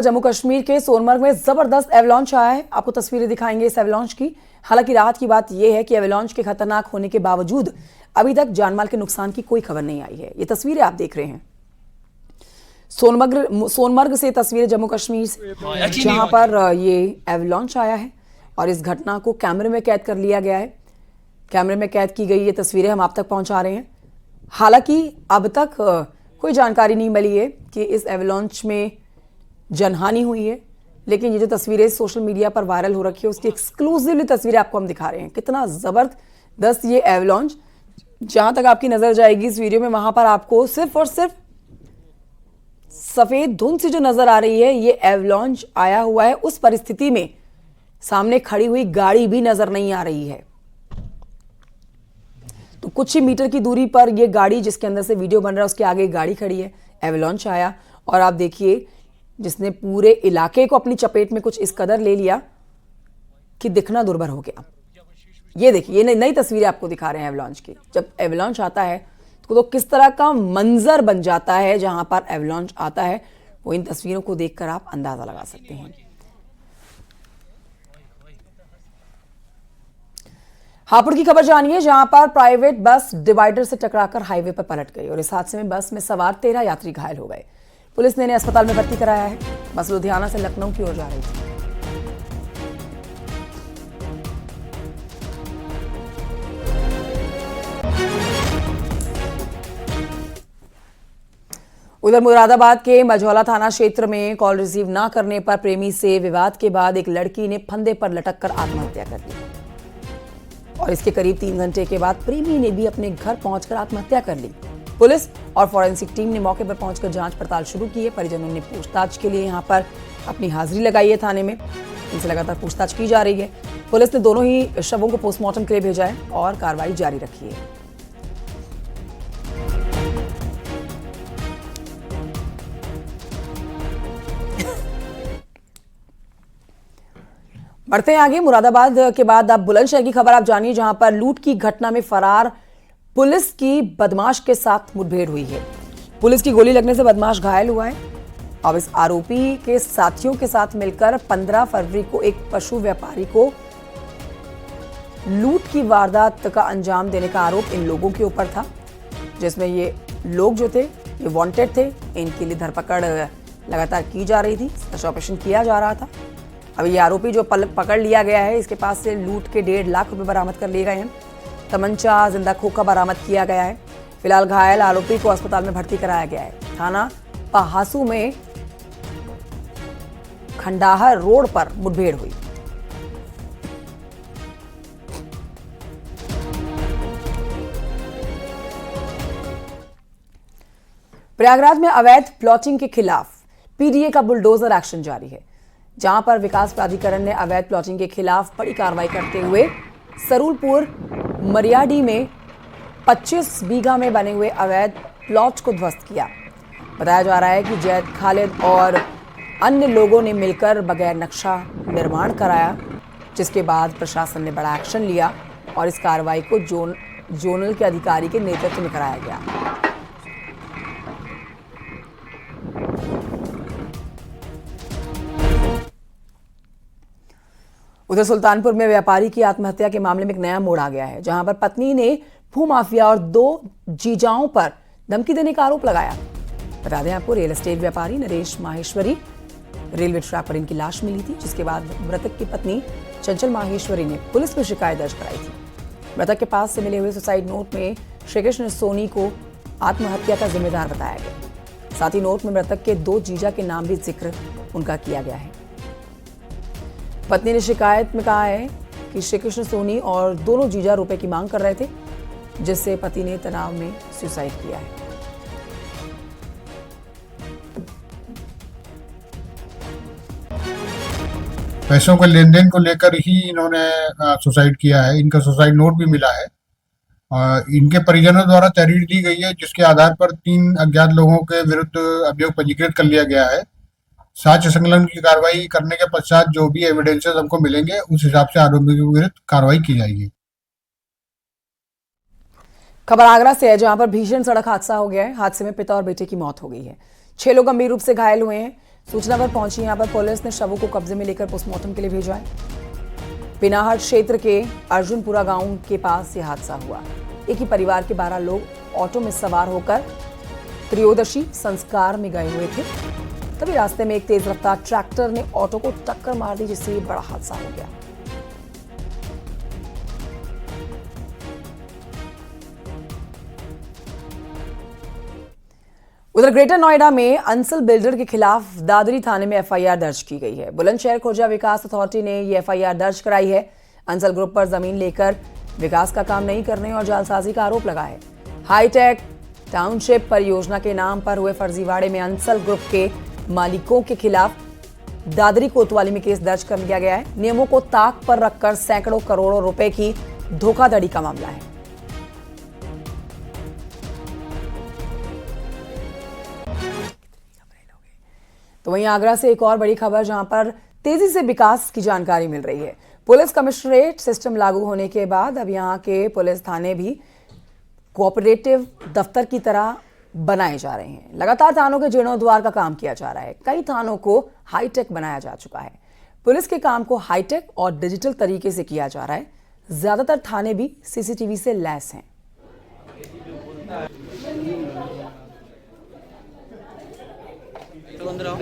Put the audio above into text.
जम्मू कश्मीर के सोनमर्ग में जबरदस्त एवलांच आया है। आपको तस्वीरें दिखाएंगे इस एवलांच की। हालांकि राहत की बात यह है कि एवलांच के खतरनाक होने के बावजूद अभी तक जानमाल के नुकसान की कोई खबर नहीं आई है। ये तस्वीरें आप देख रहे हैं सोनमर्ग से तस्वीरें जम्मू कश्मीर से, जहां पर ये एवलांच आया है और इस घटना को कैमरे में कैद कर लिया गया है। कैमरे में कैद की गई ये तस्वीरें हम आप तक पहुंचा रहे हैं। हालांकि अब तक कोई जानकारी नहीं मिली है कि इस एवलांच में जनहानि हुई है, लेकिन ये जो तस्वीरें सोशल मीडिया पर वायरल हो रखी है उसकी एक्सक्लूसिवली तस्वीरें आपको हम दिखा रहे हैं। कितना जबरदस्त ये एवलांच, जहां तक आपकी नजर जाएगी इस वीडियो में वहां पर आपको सिर्फ और सिर्फ सफेद धुंध से जो नजर आ रही है, ये एवलांच आया हुआ है। उस परिस्थिति में सामने खड़ी हुई गाड़ी भी नजर नहीं आ रही है। तो कुछ ही मीटर की दूरी पर यह गाड़ी जिसके अंदर से वीडियो बन रहा है उसके आगे एक गाड़ी खड़ी है। एवलांच आया और आप देखिए जिसने पूरे इलाके को अपनी चपेट में कुछ इस कदर ले लिया कि दिखना दुर्भर हो गया। ये देखिए, ये नई तस्वीरें आपको दिखा रहे हैं एवलांच की। जब एवलांच आता है तो किस तरह का मंजर बन जाता है जहां पर एवलांच आता है, वो इन तस्वीरों को देखकर आप अंदाजा लगा सकते हैं। हापुड़ की खबर जानिए, जहां पर प्राइवेट बस डिवाइडर से टकराकर हाईवे पर पलट गई और इस हादसे में बस में सवार 13 यात्री घायल हो गए। पुलिस ने इन्हें अस्पताल में भर्ती कराया है। बस लुधियाना से लखनऊ की ओर जा रही थी। उधर मुरादाबाद के मझौला थाना क्षेत्र में कॉल रिसीव न करने पर प्रेमी से विवाद के बाद एक लड़की ने फंदे पर लटककर आत्महत्या कर ली और इसके करीब 3 घंटे के बाद प्रेमी ने भी अपने घर पहुंचकर आत्महत्या कर ली। पुलिस और फॉरेंसिक टीम ने मौके पर पहुंचकर जांच पड़ताल शुरू की है। परिजनों ने पूछताछ के लिए यहां पर अपनी हाजिरी लगाई है थाने में। इनसे लगातार पूछताछ की जा रही है। पुलिस ने दोनों ही शवों को पोस्टमार्टम के लिए भेजा है और कार्रवाई जारी रखी है। बढ़ते हैं आगे। मुरादाबाद के बाद अब बुलंदशहर की खबर आप जानिए, जहां पर लूट की घटना में फरार पुलिस की बदमाश के साथ मुठभेड़ हुई है। पुलिस की गोली लगने से बदमाश घायल हुआ है। अब इस आरोपी के साथियों के साथ मिलकर 15 फरवरी को एक पशु व्यापारी को लूट की वारदात का अंजाम देने का आरोप इन लोगों के ऊपर था, जिसमें ये लोग जो थे ये वांटेड थे। इनके लिए धरपकड़ लगातार की जा रही थी, सर्च ऑपरेशन किया जा रहा था। अब ये आरोपी जो पकड़ लिया गया है, इसके पास से लूट के 1.5 लाख रुपए बरामद कर लिए गए हैं। तमंचा, जिंदा खोखा बरामद किया गया है। फिलहाल घायल आरोपी को अस्पताल में भर्ती कराया गया है। थाना पहासू में खंडाहर रोड पर मुठभेड़ हुई। प्रयागराज में अवैध प्लॉटिंग के खिलाफ पीडीए का बुलडोजर एक्शन जारी है, जहां पर विकास प्राधिकरण ने अवैध प्लॉटिंग के खिलाफ बड़ी कार्रवाई करते हुए सरूलपुर मरियाडी में 25 बीघा में बने हुए अवैध प्लॉट को ध्वस्त किया। बताया जा रहा है कि जैद खालिद और अन्य लोगों ने मिलकर बगैर नक्शा निर्माण कराया, जिसके बाद प्रशासन ने बड़ा एक्शन लिया और इस कार्रवाई को जोनल के अधिकारी के नेतृत्व में कराया गया। उधर सुल्तानपुर में व्यापारी की आत्महत्या के मामले में एक नया मोड़ आ गया है, जहां पर पत्नी ने भूमाफिया और 2 जीजाओं पर धमकी देने का आरोप लगाया। बता दें आपको, रियल एस्टेट व्यापारी नरेश माहेश्वरी रेलवे ट्रैक पर इनकी लाश मिली थी, जिसके बाद मृतक की पत्नी चंचल माहेश्वरी ने पुलिस में शिकायत दर्ज कराई थी। मृतक के पास से मिले हुए सुसाइड नोट में श्री कृष्ण सोनी को आत्महत्या का जिम्मेदार बताया गया। साथ ही नोट में मृतक के 2 जीजा के नाम भी जिक्र उनका किया गया है। पत्नी ने शिकायत में कहा है कि श्री कृष्ण सोनी और दोनों जीजा रुपए की मांग कर रहे थे, जिससे पति ने तनाव में सुसाइड किया है। पैसों के लेन देन को लेकर ही इन्होंने सुसाइड किया है। इनका सुसाइड नोट भी मिला है। इनके परिजनों द्वारा तहरीर दी गई है, जिसके आधार पर 3 अज्ञात लोगों के विरुद्ध अभियोग पंजीकृत कर लिया गया है। साक्ष्य संकलन की कार्रवाई करने के पश्चात जो भी एविडेंसेस हमको मिलेंगे उस हिसाब से आरोपी के विरुद्ध कार्रवाई की जाएगी। खबर आगरा से है, जहां पर भीषण सड़क हादसा हो गया है। हादसे में पिता और बेटे की मौत हो गई है। 6 लोग गंभीर रूप से घायल हुए हैं। सूचना पर पहुंची यहां पर पुलिस ने शवों को कब्जे में लेकर पोस्टमार्टम के लिए भेजा है। पिनाहट क्षेत्र के अर्जुनपुरा गांव के पास यह हादसा हुआ। एक ही परिवार के 12 लोग ऑटो में सवार होकर त्रयोदशी संस्कार में गए हुए थे। तभी रास्ते में एक तेज रफ्तार ट्रैक्टर ने ऑटो को टक्कर मार दी, जिससे बड़ा हादसा हो गया। उधर ग्रेटर नोएडा में अंसल बिल्डर के खिलाफ दादरी थाने में एफआईआर दर्ज की गई है। बुलंदशहर खुर्जा विकास अथॉरिटी ने ये एफआईआर दर्ज कराई है। अंसल ग्रुप पर जमीन लेकर विकास का काम नहीं करने और जालसाजी का आरोप लगा है। हाईटेक टाउनशिप परियोजना के नाम पर हुए फर्जीवाड़े में अंसल ग्रुप के मालिकों के खिलाफ दादरी कोतवाली में केस दर्ज कर लिया गया है। नियमों को ताक पर रखकर सैकड़ों करोड़ों रुपए की धोखाधड़ी का मामला है। तो वहीं आगरा से एक और बड़ी खबर, जहां पर तेजी से विकास की जानकारी मिल रही है। पुलिस कमिश्नरेट सिस्टम लागू होने के बाद अब यहां के पुलिस थाने भी कोऑपरेटिव दफ्तर की तरह बनाए जा रहे हैं। लगातार थानों के जीर्णोद्वार का काम किया जा रहा है। कई थानों को हाईटेक बनाया जा चुका है। पुलिस के काम को हाईटेक और डिजिटल तरीके से किया जा रहा है। ज्यादातर थाने भी सीसीटीवी से लैस हैं। तो अंदर आओ।